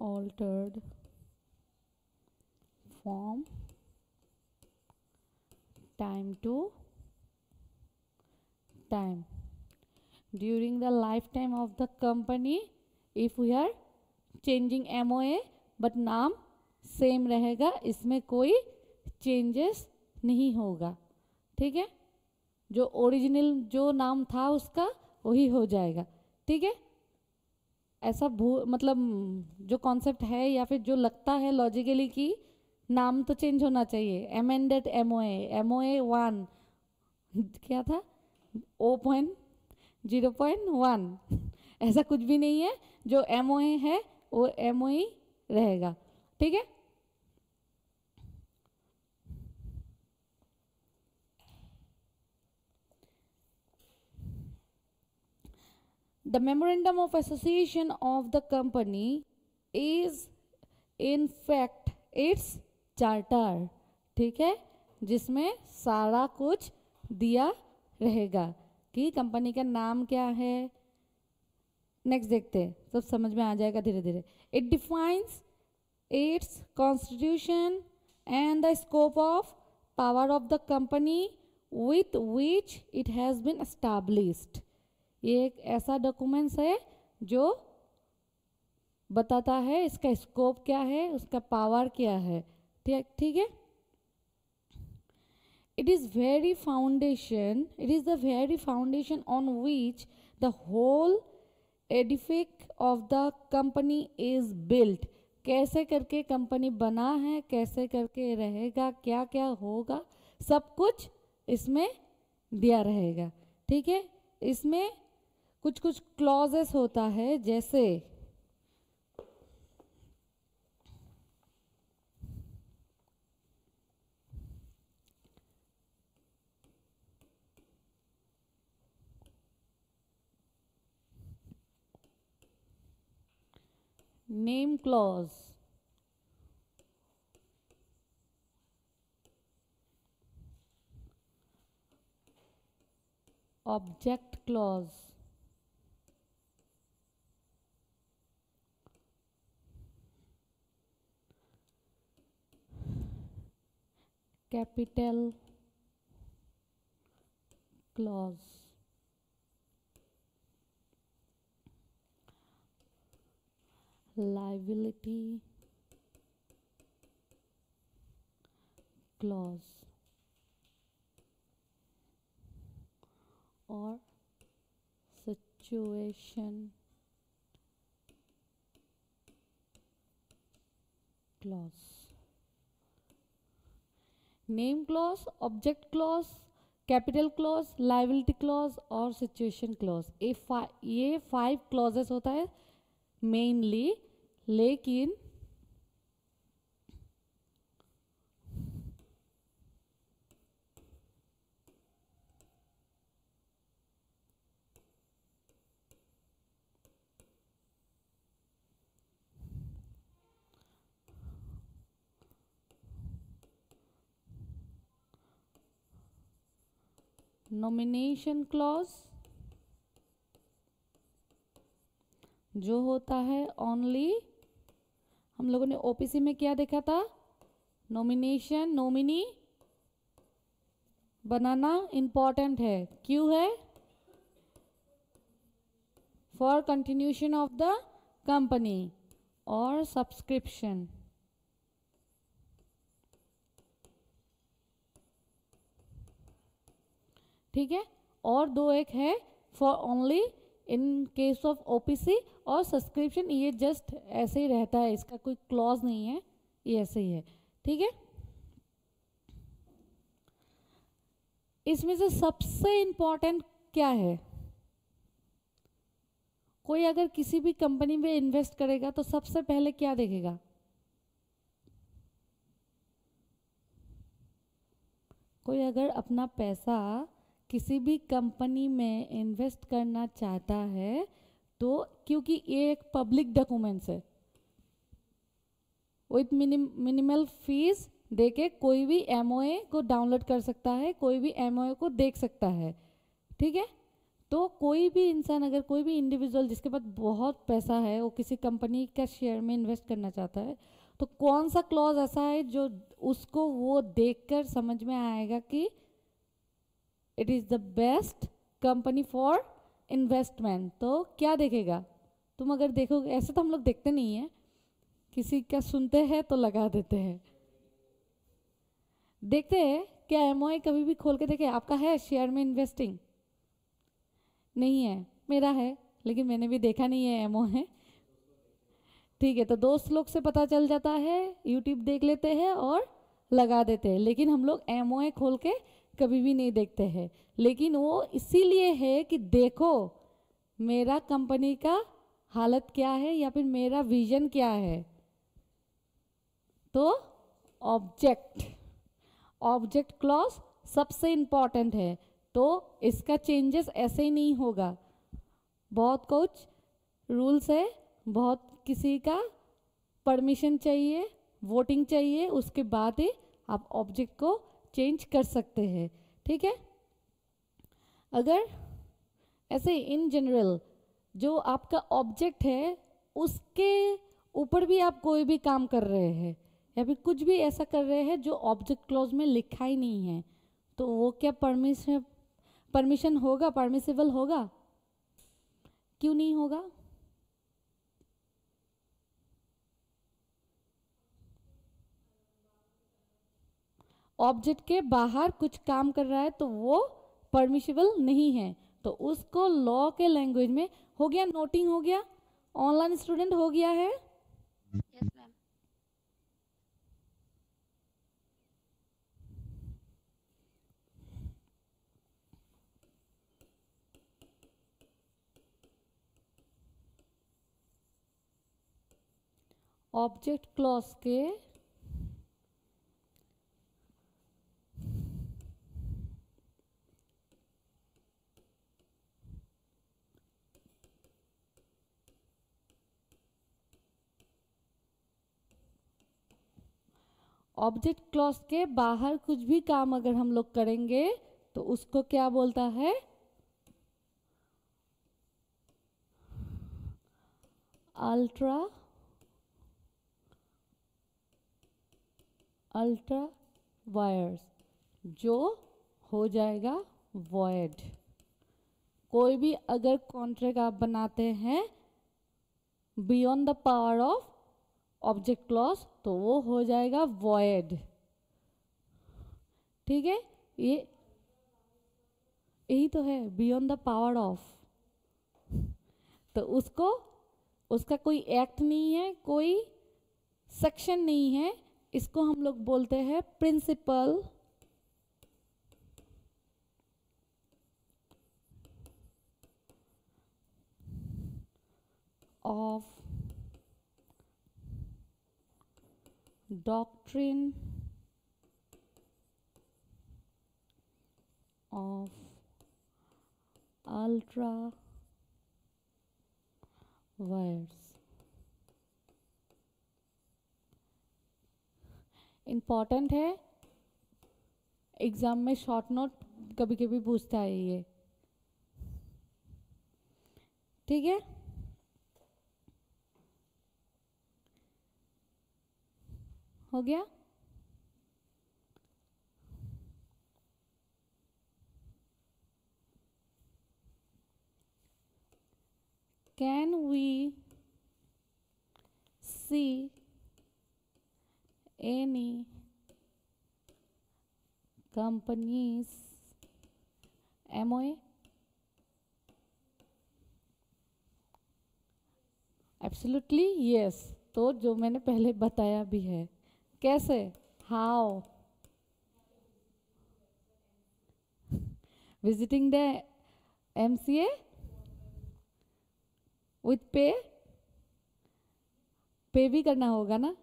altered from time to time during the lifetime of the company if we are changing MOA, but नाम सेम रहेगा, इसमें कोई चेंजेस नहीं होगा। ठीक है, जो ओरिजिनल जो नाम था उसका वही हो जाएगा। ठीक है, ऐसा मतलब जो कॉन्सेप्ट है या फिर जो लगता है लॉजिकली कि नाम तो चेंज होना चाहिए, अमेंडेड MOA 1 क्या था, 0.1, ऐसा कुछ भी नहीं है। जो MOA है वो MOA रहेगा। ठीक है, the memorandum of association of the company is in fact it's charter, ठीक है, जिसमें सारा कुछ दिया रहेगा कि कंपनी का नाम क्या है। नेक्स्ट देखते हैं, सब समझ में आ जाएगा धीरे धीरे। It defines its constitution and the scope of power of the company with which it has been established. ये एक ऐसा डॉक्यूमेंट्स है जो बताता है इसका स्कोप क्या है, उसका पावर क्या है, ठीक है। It is the very foundation on which the whole edifice of the company is built। कैसे करके कंपनी बना है, कैसे करके रहेगा, क्या क्या होगा, सब कुछ इसमें दिया रहेगा, ठीक है। इसमें कुछ कुछ क्लॉजेस होता है, जैसे name clause, object clause, capital clause, liability clause और situation clause। Name clause, object clause, capital clause, liability clause और सिचुएशन क्लॉज, ये 5 क्लॉजेस होता है मेनली। लेकिन नॉमिनेशन क्लॉज जो होता है ओनली, हम लोगों ने ओपीसी में क्या देखा था, नॉमिनेशन, नॉमिनी बनाना इंपॉर्टेंट है, क्यों है, for continuation of the company, और सब्सक्रिप्शन, ठीक है। और दो एक है for only in case of OPC और सब्सक्रिप्शन, ये जस्ट ऐसे ही रहता है, इसका कोई क्लॉज नहीं है, ये ऐसे ही है, ठीक है। इसमें से सबसे इंपॉर्टेंट क्या है, कोई अगर किसी भी कंपनी में इन्वेस्ट करेगा तो सबसे पहले क्या देखेगा, कोई अगर अपना पैसा किसी भी कंपनी में इन्वेस्ट करना चाहता है तो, क्योंकि ये एक पब्लिक डॉक्यूमेंट्स है, विथ मिनिमल फीस देके कोई भी एमओए को डाउनलोड कर सकता है, कोई भी एमओए को देख सकता है, ठीक है। तो कोई भी इंसान, अगर कोई भी इंडिविजुअल जिसके पास बहुत पैसा है, वो किसी कंपनी का शेयर में इन्वेस्ट करना चाहता है, तो कौन सा क्लॉज ऐसा है जो उसको वो देखकर समझ में आएगा कि it is the best company for investment. तो क्या देखेगा, तुम अगर देखोगे, ऐसे तो हम लोग देखते नहीं है, किसी का सुनते हैं तो लगा देते हैं, देखते हैं क्या एमओए कभी भी खोल के देखे, आपका है शेयर में इन्वेस्टिंग, नहीं है, मेरा है लेकिन मैंने भी देखा नहीं है एमओए, ठीक है। तो दोस्त लोग से पता चल जाता है, यूट्यूब देख लेते हैं और लगा देते हैं, लेकिन हम लोग एमओए खोल के कभी भी नहीं देखते हैं। लेकिन वो इसीलिए है कि देखो मेरा कंपनी का हालत क्या है या फिर मेरा विजन क्या है। तो ऑब्जेक्ट क्लॉज सबसे इंपॉर्टेंट है, तो इसका चेंजेस ऐसे ही नहीं होगा, बहुत कुछ रूल्स है, बहुत किसी का परमिशन चाहिए, वोटिंग चाहिए, उसके बाद ही आप ऑब्जेक्ट को चेंज कर सकते हैं। ठीक है, अगर ऐसे इन जनरल जो आपका ऑब्जेक्ट है उसके ऊपर भी आप कोई भी काम कर रहे हैं या फिर कुछ भी ऐसा कर रहे हैं जो ऑब्जेक्ट क्लॉज में लिखा ही नहीं है, तो वो क्या परमिशन होगा, परमिसिबल होगा? क्यों नहीं होगा? ऑब्जेक्ट के बाहर कुछ काम कर रहा है तो वो परमिशिबल नहीं है, तो उसको लॉ के लैंग्वेज में हो गया, नोटिंग हो गया, ऑनलाइन स्टूडेंट हो गया है। Yes ma'am. ऑब्जेक्ट क्लॉज के ऑब्जेक्ट क्लॉज के बाहर कुछ भी काम अगर हम लोग करेंगे तो उसको क्या बोलता है? अल्ट्रा वायर्स, जो हो जाएगा वॉइड। कोई भी अगर कॉन्ट्रैक्ट आप बनाते हैं beyond the power of object clause तो वो हो जाएगा वॉइड। ठीक है, ये यही तो है बियॉन्ड द पावर ऑफ, तो उसको उसका कोई एक्ट नहीं है, कोई सेक्शन नहीं है, इसको हम लोग बोलते हैं principle of doctrine of ultra vires. Important है, एग्जाम में शॉर्ट नोट कभी कभी पूछता है ये। ठीक है, हो गया? Can we see any companies MOA? Absolutely yes। तो जो मैंने पहले बताया भी है, कैसे, how? Visiting the MCA with पे भी करना होगा ना?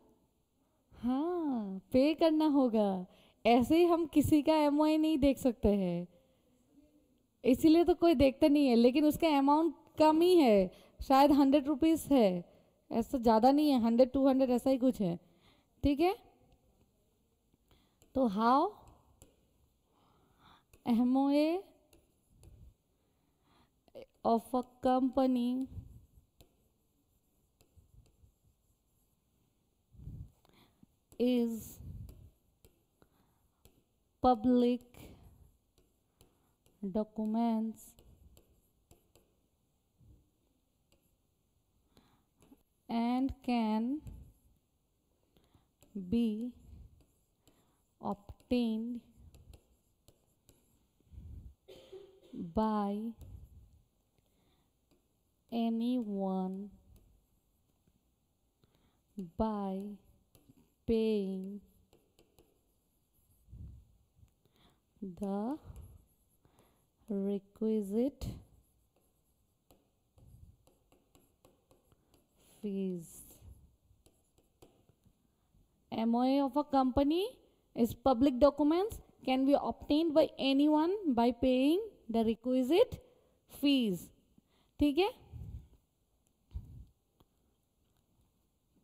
हाँ, पे करना होगा, ऐसे ही हम किसी का MOI नहीं देख सकते हैं, इसीलिए तो कोई देखता नहीं है, लेकिन उसका अमाउंट कम ही है, शायद 100 रुपीज़ है, ऐसा ज़्यादा नहीं है, 100 200 ऐसा ही कुछ है। ठीक है, तो how MOA of a company is public documents and can be obtained by anyone by paying the requisite fees. MOA of a company is public documents can be obtained by anyone by paying the requisite fees. ठीक है,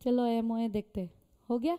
चलो MOA देखते, हो गया।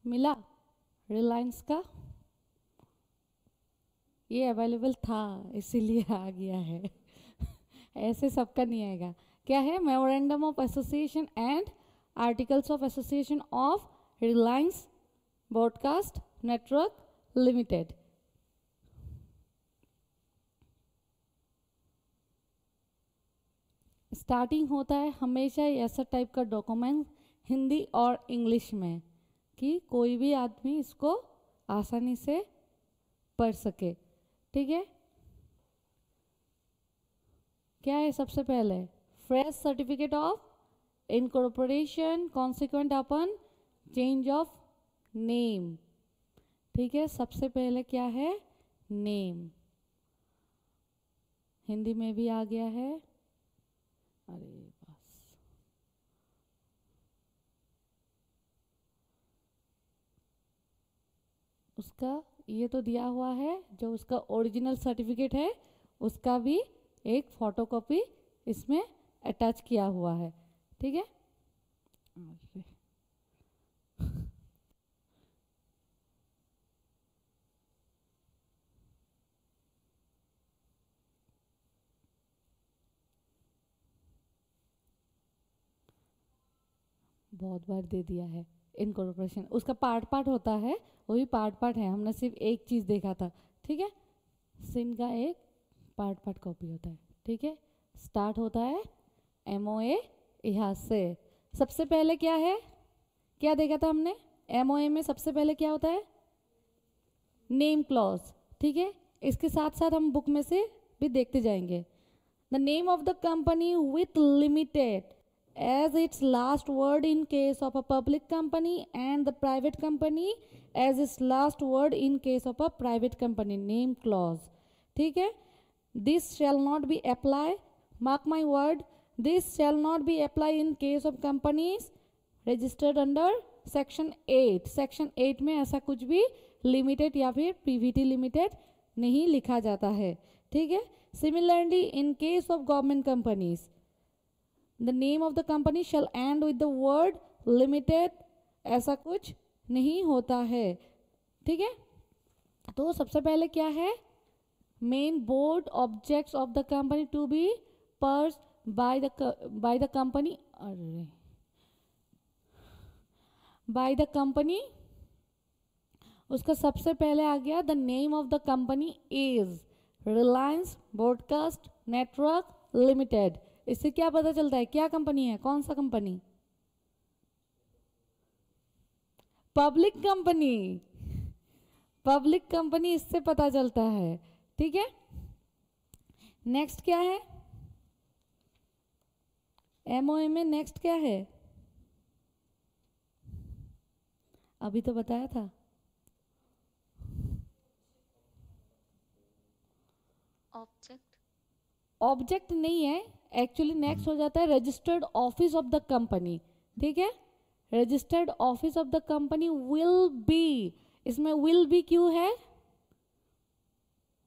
मिला रिलायंस का, ये available था इसीलिए आ गया है ऐसे सबका नहीं आएगा। क्या है, memorandum of association and articles of association of Reliance broadcast network limited. Starting होता है हमेशा ऐसा टाइप का डॉक्यूमेंट हिंदी और इंग्लिश में कि कोई भी आदमी इसको आसानी से पढ़ सके। ठीक है, क्या है सबसे पहले, fresh certificate of incorporation consequent upon change of name. ठीक है, सबसे पहले क्या है, नेम, हिंदी में भी आ गया है। अरे बस, उसका ये तो दिया हुआ है, जो उसका ओरिजिनल सर्टिफिकेट है उसका भी एक फोटोकॉपी इसमें अटैच किया हुआ है। ठीक है, बहुत बार दे दिया है। इनकॉर्पोरेशन उसका पार्ट पार्ट होता है, वही पार्ट पार्ट है, हमने सिर्फ एक चीज़ देखा था। ठीक है, सिन का एक पार्ट पार्ट कॉपी होता है। ठीक है, स्टार्ट होता है एमओए यहाँ से। सबसे पहले क्या है, क्या देखा था हमने, एमओए में सबसे पहले क्या होता है, नेम क्लॉज। ठीक है, इसके साथ साथ हम बुक में से भी देखते जाएंगे। The name of the company with limited as its last word in case of a public company and the private company as its last word in case of a private company, name clause. ठीक है, this shall not be apply, mark my word, this shall not be apply in case of companies registered under section 8। section 8 में ऐसा कुछ भी limited या फिर Pvt limited नहीं लिखा जाता है। ठीक है, similarly in case of government companies the name of the company shell and with the word limited, ऐसा कुछ नहीं होता है। ठीक है, तो सबसे पहले क्या है, main board objects of the company to be pursued by the company, अरे बाय द कंपनी, उसका सबसे पहले आ गया the name of the company is Reliance broadcast network limited. इससे क्या पता चलता है क्या कंपनी है, कौन सा company, public company, public company, इससे पता चलता है। ठीक है, नेक्स्ट क्या है, एमओए में नेक्स्ट क्या है, अभी तो बताया था, ऑब्जेक्ट ऑब्जेक्ट नहीं है एक्चुअली, नेक्स्ट हो जाता है registered office of the company. ठीक है, registered office of the company will be, इसमें विल बी क्यों है?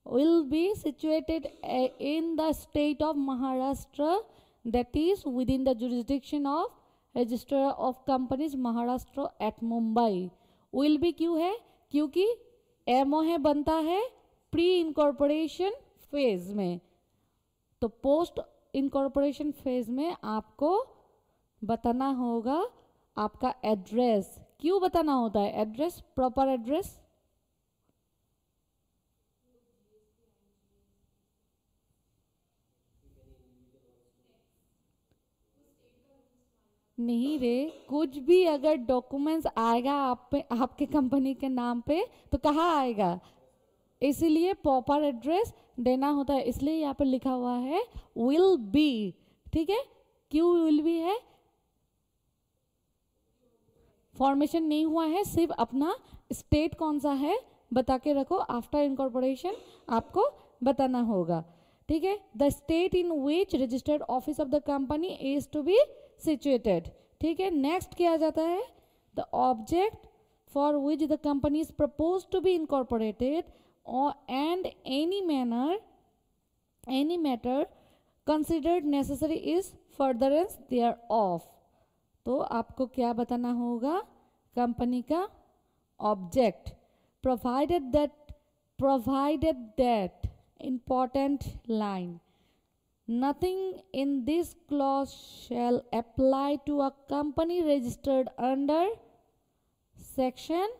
Will be situated in the state of Maharashtra that is within the jurisdiction of register of companies Maharashtra at Mumbai. Will be क्यों है? क्योंकि ammo बनता है प्री इनकॉर्पोरेशन फेज में, तो पोस्ट इनकॉर्पोरेशन फेज में आपको बताना होगा आपका एड्रेस। क्यों बताना होता है एड्रेस, प्रॉपर एड्रेस? नहीं रे, कुछ भी अगर डॉक्यूमेंट्स आएगा आप पे, आपके कंपनी के नाम पे, तो कहाँ आएगा? इसीलिए प्रॉपर एड्रेस देना होता है, इसलिए यहाँ पर लिखा हुआ है विल बी। ठीक है, क्यों विल बी है? फॉर्मेशन नहीं हुआ है, सिर्फ अपना स्टेट कौन सा है बता के रखो, आफ्टर इनकॉर्पोरेशन आपको बताना होगा। ठीक है, the state in which registered office of the company is to be situated. ठीक है, नेक्स्ट क्या आ जाता है? The object for which the company is propose to be incorporated and any matter considered necessary is furtherance thereof। तो आपको क्या बताना होगा? कंपनी का object, provided that important line, nothing in this clause shall apply to a company registered under section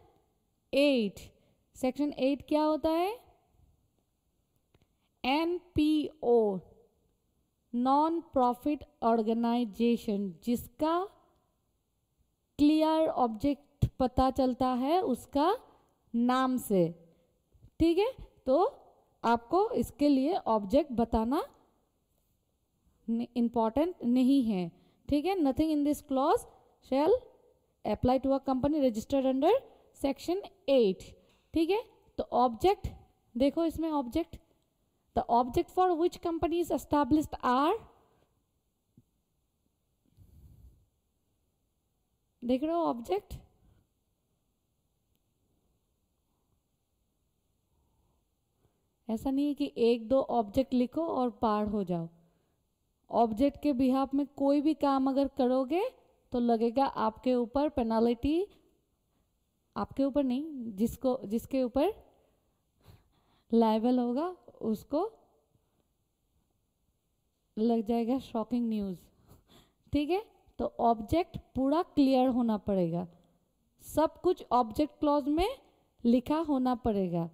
8। Section 8 क्या होता है? NPO, non profit organisation, जिसका क्लियर ऑब्जेक्ट पता चलता है उसका नाम से। ठीक है, तो आपको इसके लिए ऑब्जेक्ट बताना इंपॉर्टेंट नहीं है। ठीक है, nothing in this clause shall apply to a company registered under section 8। ठीक है, तो ऑब्जेक्ट देखो, इसमें object, the object for which company is established are, देख रहे हो ऑब्जेक्ट? ऐसा नहीं है कि एक दो ऑब्जेक्ट लिखो और पार हो जाओ। ऑब्जेक्ट के बिहाफ में कोई भी काम अगर करोगे तो लगेगा आपके ऊपर पेनाल्टी, आपके ऊपर नहीं, जिसके ऊपर लायबल होगा उसको लग जाएगा शॉकिंग न्यूज़। ठीक है, तो ऑब्जेक्ट पूरा क्लियर होना पड़ेगा, सब कुछ ऑब्जेक्ट क्लॉज में लिखा होना पड़ेगा।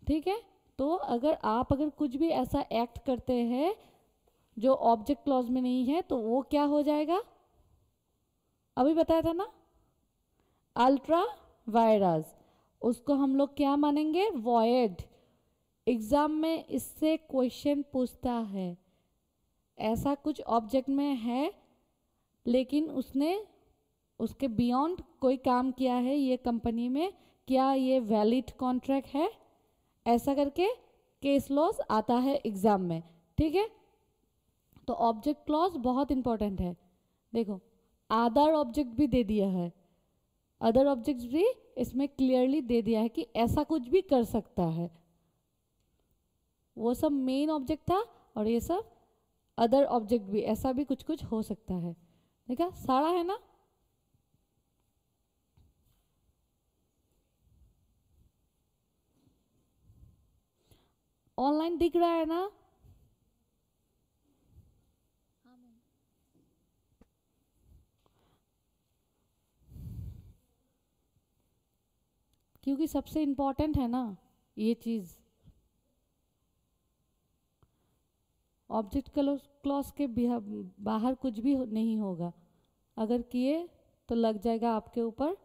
ठीक है, तो अगर कुछ भी ऐसा एक्ट करते हैं जो ऑब्जेक्ट क्लॉज में नहीं है, तो वो क्या हो जाएगा? अभी बताया था ना, अल्ट्रा वायरस, उसको हम लोग क्या मानेंगे? वॉइड। एग्जाम में इससे क्वेश्चन पूछता है, ऐसा कुछ ऑब्जेक्ट में है लेकिन उसने उसके बियॉन्ड कोई काम किया है ये कंपनी में, क्या ये वैलिड कॉन्ट्रैक्ट है? ऐसा करके केस लॉस आता है एग्जाम में। ठीक है, तो ऑब्जेक्ट क्लॉज बहुत इंपॉर्टेंट है। देखो, अदर ऑब्जेक्ट भी दे दिया है, अदर ऑब्जेक्ट्स भी इसमें क्लियरली दे दिया है कि ऐसा कुछ भी कर सकता है। वो सब मेन ऑब्जेक्ट था और ये सब अदर ऑब्जेक्ट भी, ऐसा भी कुछ कुछ हो सकता है। देखा, सारा है ना? ऑनलाइन दिख रहा है ना? हाँ मैम। क्योंकि सबसे इंपॉर्टेंट है ना ये चीज। ऑब्जेक्ट क्लॉज के बाहर कुछ भी नहीं होगा, अगर किए तो लग जाएगा आपके ऊपर।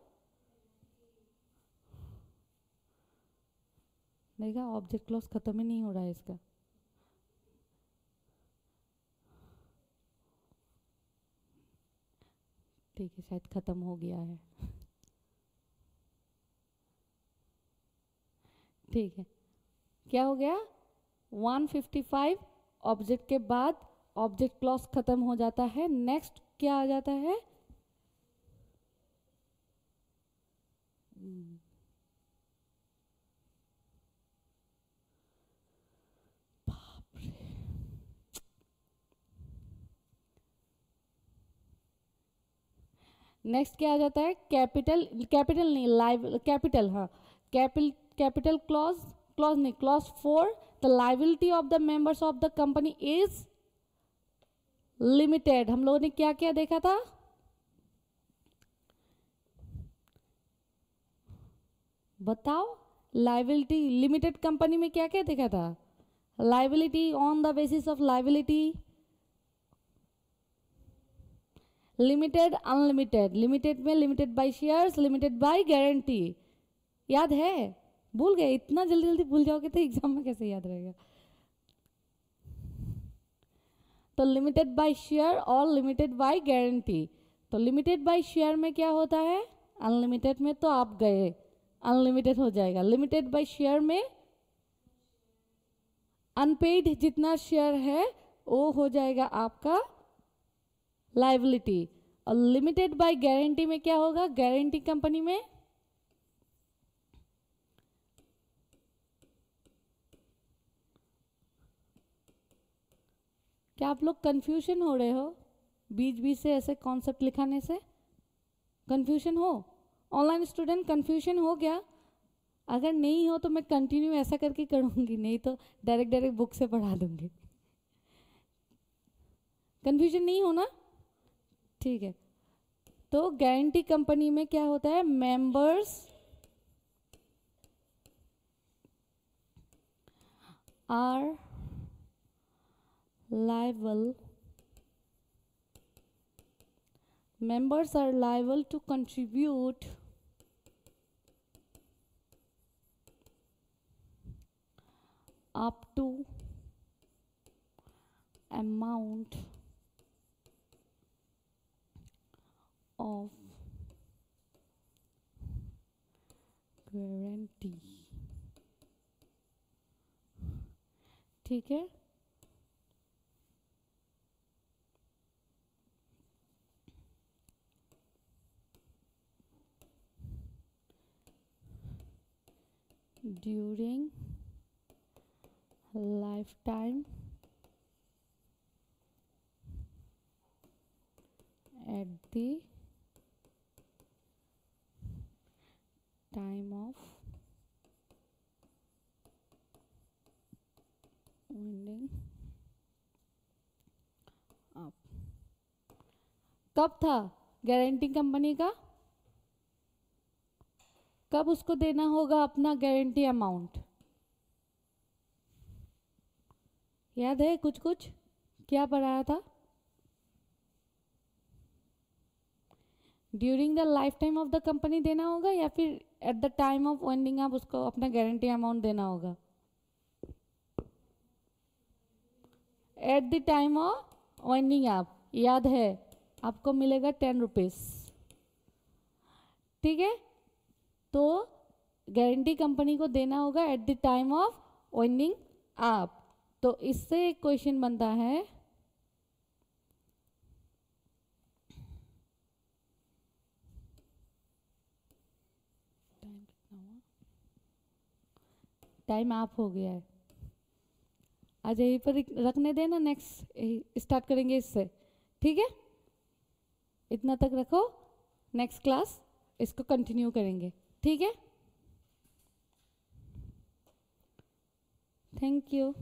देखा, ऑब्जेक्ट क्लॉज खत्म ही नहीं हो रहा है इसका। ठीक है, शायद खत्म हो गया है। ठीक है, क्या हो गया? 155 ऑब्जेक्ट के बाद ऑब्जेक्ट क्लॉज खत्म हो जाता है। नेक्स्ट क्या आ जाता है? नेक्स्ट क्या आ जाता है? कैपिटल, कैपिटल नहीं, लाइव कैपिटल, हाँ कैपिटल क्लॉज, क्लॉज नहीं, clause 4, the liability of the members of the company is limited. हम लोगों ने क्या क्या देखा था? बताओ, लाइबिलिटी लिमिटेड कंपनी में क्या क्या देखा था? Liability on the basis of liability, limited, unlimited. Limited में limited by shares, limited by guarantee. याद है? भूल गए? इतना जल्दी जल्दी भूल जाओगे तो एग्जाम में कैसे याद रहेगा? तो लिमिटेड बाय शेयर और लिमिटेड बाय गारंटी। तो लिमिटेड बाय शेयर में क्या होता है? अनलिमिटेड में तो आप गए, अनलिमिटेड हो जाएगा। लिमिटेड बाय शेयर में अनपेड जितना शेयर है वो हो जाएगा आपका लाइबिलिटी। और लिमिटेड बाय गारंटी में क्या होगा? गारंटी कंपनी में क्या आप लोग कंफ्यूजन हो रहे हो? बीच बीच से ऐसे कॉन्सेप्ट लिखाने से कंफ्यूजन हो? ऑनलाइन स्टूडेंट कंफ्यूजन हो गया? अगर नहीं हो तो मैं कंटिन्यू ऐसा करके करूँगी, नहीं तो डायरेक्ट डायरेक्ट बुक से पढ़ा दूंगी। कंफ्यूजन नहीं होना? ठीक है। तो गारंटी कंपनी में क्या होता है? Members are liable, members are liable to contribute up to amount of guarantee। ठीक है। during lifetime at the time of winding up। कब था गारंटी कंपनी का? कब उसको देना होगा अपना गारंटी अमाउंट? याद है कुछ कुछ? क्या पढ़ाया था? During the life time of the company देना होगा या फिर at the time of vending आप उसको अपना गारंटी अमाउंट देना होगा? At the time of vending आप, याद है आपको मिलेगा 10 रुपीज। ठीक है। तो गारंटी कंपनी को देना होगा at the time of winding up. तो इससे एक क्वेश्चन बनता है, टाइम आप हो गया है, आज यहीं पर रखने देना, नेक्स्ट स्टार्ट करेंगे इससे। ठीक है, इतना तक रखो, नेक्स्ट क्लास इसको कंटिन्यू करेंगे। ठीक है, थैंक यू।